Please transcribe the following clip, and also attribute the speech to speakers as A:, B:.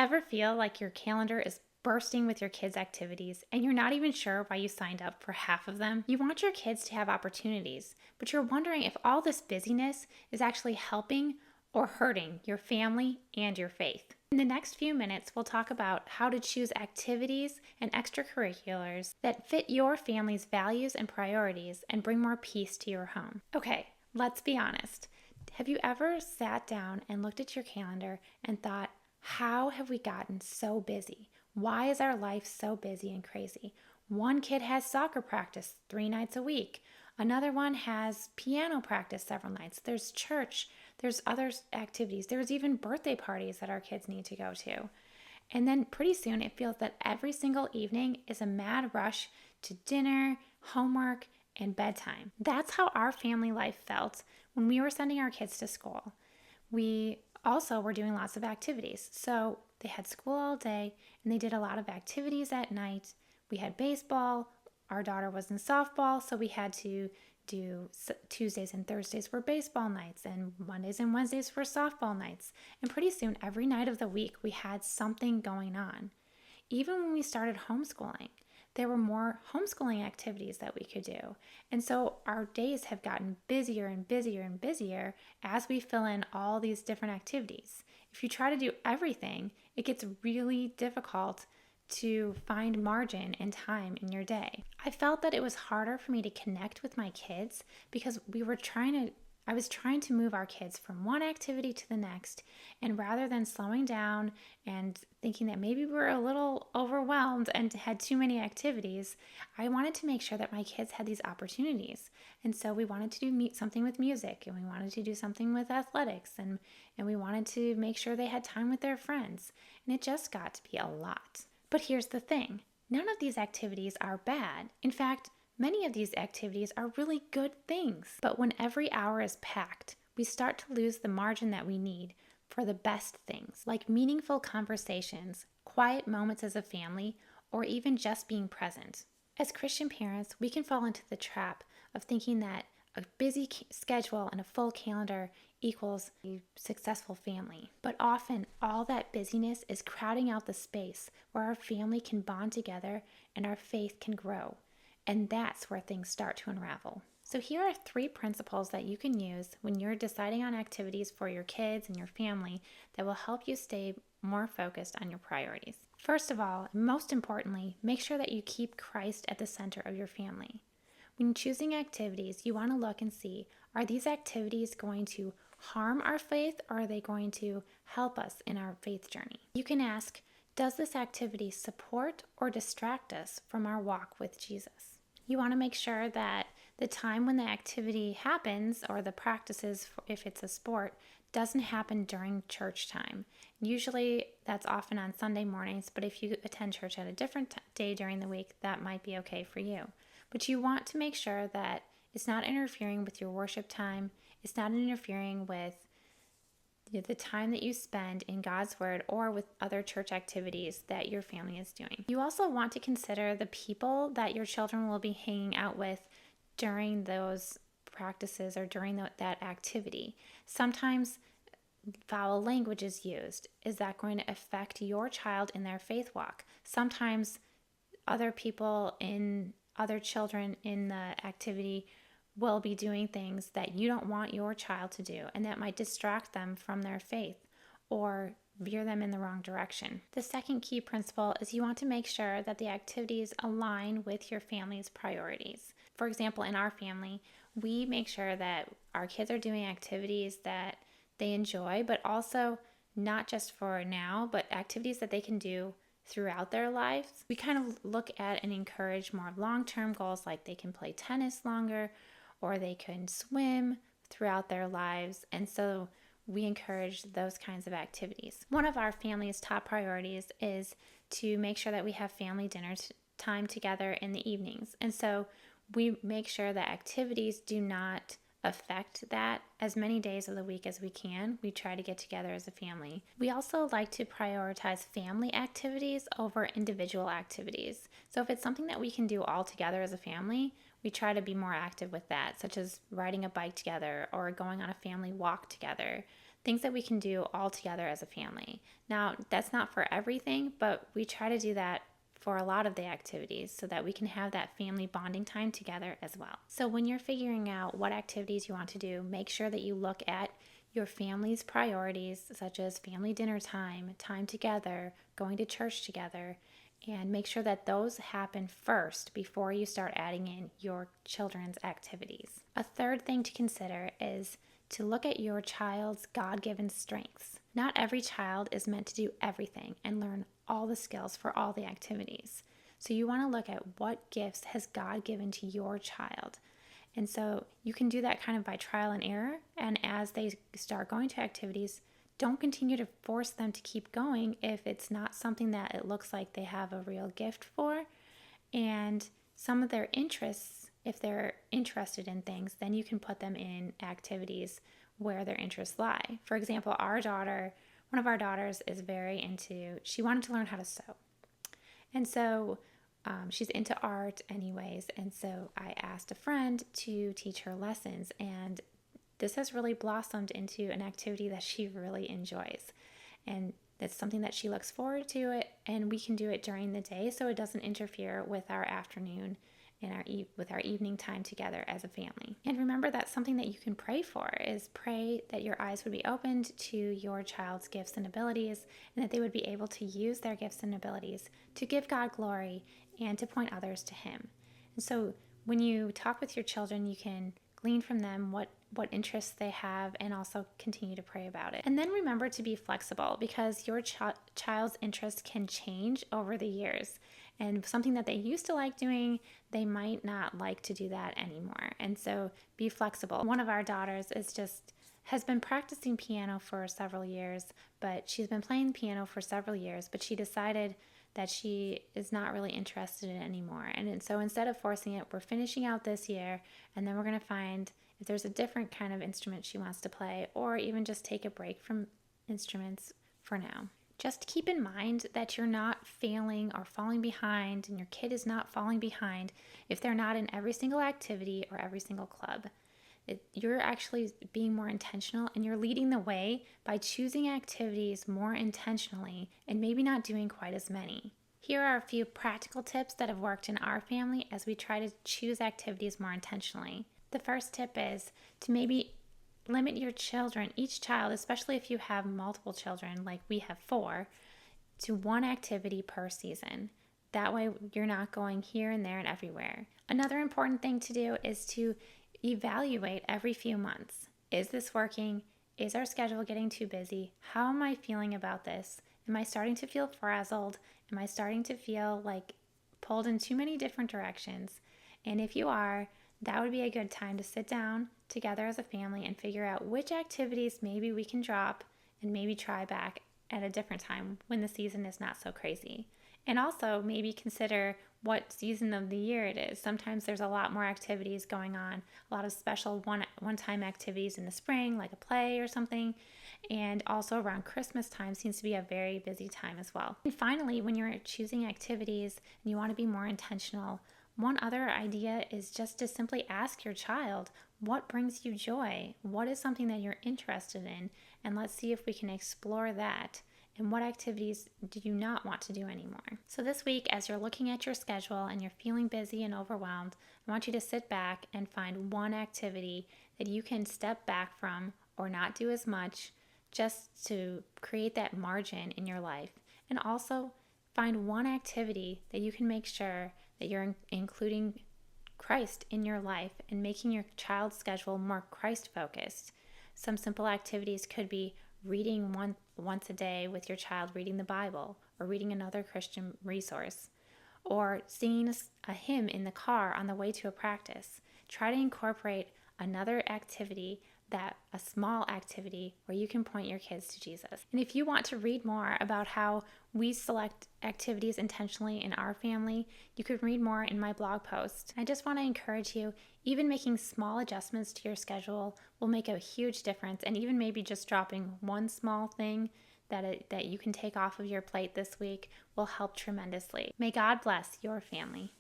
A: Ever feel like your calendar is bursting with your kids' activities and you're not even sure why you signed up for half of them? You want your kids to have opportunities, but you're wondering if all this busyness is actually helping or hurting your family and your faith. In the next few minutes, we'll talk about how to choose activities and extracurriculars that fit your family's values and priorities and bring more peace to your home. Okay, let's be honest. Have you ever sat down and looked at your calendar and thought, how have we gotten so busy? Why is our life so busy and crazy? One kid has soccer practice 3 nights a week. Another one has piano practice several nights. There's church. There's other activities. There's even birthday parties that our kids need to go to. And then pretty soon it feels that every single evening is a mad rush to dinner, homework, and bedtime. That's how our family life felt when we were sending our kids to school. We also were doing lots of activities. So they had school all day and they did a lot of activities at night. We had baseball. Our daughter was in softball, so we had to do Tuesdays and Thursdays were baseball nights and Mondays and Wednesdays were softball nights. And pretty soon, every night of the week, we had something going on. Even when we started homeschooling, there were more homeschooling activities that we could do. And so our days have gotten busier and busier and busier as we fill in all these different activities. If you try to do everything, it gets really difficult to find margin and time in your day. I felt that it was harder for me to connect with my kids because I was trying to move our kids from one activity to the next, and rather than slowing down and thinking that maybe we were a little overwhelmed and had too many activities, I wanted to make sure that my kids had these opportunities. And so we wanted to do something with music, and we wanted to do something with athletics, and we wanted to make sure they had time with their friends. And it just got to be a lot. But here's the thing, none of these activities are bad. In fact, many of these activities are really good things. But when every hour is packed, we start to lose the margin that we need for the best things, like meaningful conversations, quiet moments as a family, or even just being present. As Christian parents, we can fall into the trap of thinking that a busy schedule and a full calendar equals a successful family. But often, all that busyness is crowding out the space where our family can bond together and our faith can grow. And that's where things start to unravel. So here are 3 principles that you can use when you're deciding on activities for your kids and your family that will help you stay more focused on your priorities. First of all, and most importantly, make sure that you keep Christ at the center of your family. When choosing activities, you want to look and see, are these activities going to harm our faith, or are they going to help us in our faith journey? You can ask, does this activity support or distract us from our walk with Jesus? You want to make sure that the time when the activity happens, or the practices, if it's a sport, doesn't happen during church time. Usually that's often on Sunday mornings, but if you attend church at a different day during the week, that might be okay for you. But you want to make sure that it's not interfering with your worship time. It's not interfering with the time that you spend in God's Word or with other church activities that your family is doing. You also want to consider the people that your children will be hanging out with during those practices or during that activity. Sometimes foul language is used. Is that going to affect your child in their faith walk? Sometimes other children in the activity will be doing things that you don't want your child to do, and that might distract them from their faith or veer them in the wrong direction. The second key principle is you want to make sure that the activities align with your family's priorities. For example, in our family, we make sure that our kids are doing activities that they enjoy, but also not just for now, but activities that they can do throughout their lives. We kind of look at and encourage more long-term goals, like they can play tennis longer or they can swim throughout their lives. And so we encourage those kinds of activities. One of our family's top priorities is to make sure that we have family dinner time together in the evenings. And so we make sure that activities do not affect that as many days of the week as we can. We try to get together as a family. We also like to prioritize family activities over individual activities. So if it's something that we can do all together as a family, we try to be more active with that, such as riding a bike together or going on a family walk together. things that we can do all together as a family. Now, that's not for everything, but we try to do that for a lot of the activities so that we can have that family bonding time together as well. So when you're figuring out what activities you want to do, make sure that you look at your family's priorities, such as family dinner time, time together, going to church together, and make sure that those happen first before you start adding in your children's activities. A third thing to consider is to look at your child's God-given strengths. Not every child is meant to do everything and learn all the skills for all the activities. So you want to look at what gifts has God given to your child. And so you can do that kind of by trial and error. And as they start going to activities, don't continue to force them to keep going if it's not something that it looks like they have a real gift for. And some of their interests, if they're interested in things, then you can put them in activities where their interests lie. For example, one of our daughters is very she wanted to learn how to sew. And so she's into art anyways. And so I asked a friend to teach her lessons. And this has really blossomed into an activity that she really enjoys. And it's something that she looks forward to it. And we can do it during the day so it doesn't interfere with our afternoon and with our evening time together as a family. And remember, that's something that you can pray for, is pray that your eyes would be opened to your child's gifts and abilities, and that they would be able to use their gifts and abilities to give God glory and to point others to Him. And so when you talk with your children, you can glean from them what interests they have and also continue to pray about it. And then remember to be flexible, because your child's interests can change over the years. And something that they used to like doing, they might not like to do that anymore. And so be flexible. One of our daughters has been practicing piano for several years, but she's been playing piano for several years, but she decided that she is not really interested in it anymore. And so instead of forcing it, we're finishing out this year, and then we're going to find if there's a different kind of instrument she wants to play, or even just take a break from instruments for now. Just keep in mind that you're not failing or falling behind, and your kid is not falling behind if they're not in every single activity or every single club. You're actually being more intentional, and you're leading the way by choosing activities more intentionally and maybe not doing quite as many. Here are a few practical tips that have worked in our family as we try to choose activities more intentionally. The first tip is to maybe limit your children, each child, especially if you have multiple children, like we have 4, to one activity per season. That way you're not going here and there and everywhere. Another important thing to do is to evaluate every few months. Is this working? Is our schedule getting too busy? How am I feeling about this? Am I starting to feel frazzled? Am I starting to feel like pulled in too many different directions? And if you are, that would be a good time to sit down together as a family and figure out which activities maybe we can drop and maybe try back at a different time when the season is not so crazy. And also maybe consider what season of the year it is. Sometimes there's a lot more activities going on, a lot of special one-time activities in the spring, like a play or something. And also around Christmas time seems to be a very busy time as well. And finally, when you're choosing activities and you want to be more intentional, one other idea is just to simply ask your child, what brings you joy? What is something that you're interested in? And let's see if we can explore that. And what activities do you not want to do anymore? So this week, as you're looking at your schedule and you're feeling busy and overwhelmed, I want you to sit back and find one activity that you can step back from or not do as much, just to create that margin in your life. And also find one activity that you can make sure that you're including Christ in your life and making your child's schedule more Christ-focused. Some simple activities could be reading once a day with your child, reading the Bible, or reading another Christian resource, or singing a hymn in the car on the way to a practice. Try to incorporate another activity, a small activity where you can point your kids to Jesus. And if you want to read more about how we select activities intentionally in our family, you could read more in my blog post. I just want to encourage you, even making small adjustments to your schedule will make a huge difference, and even maybe just dropping one small thing that you can take off of your plate this week will help tremendously. May God bless your family.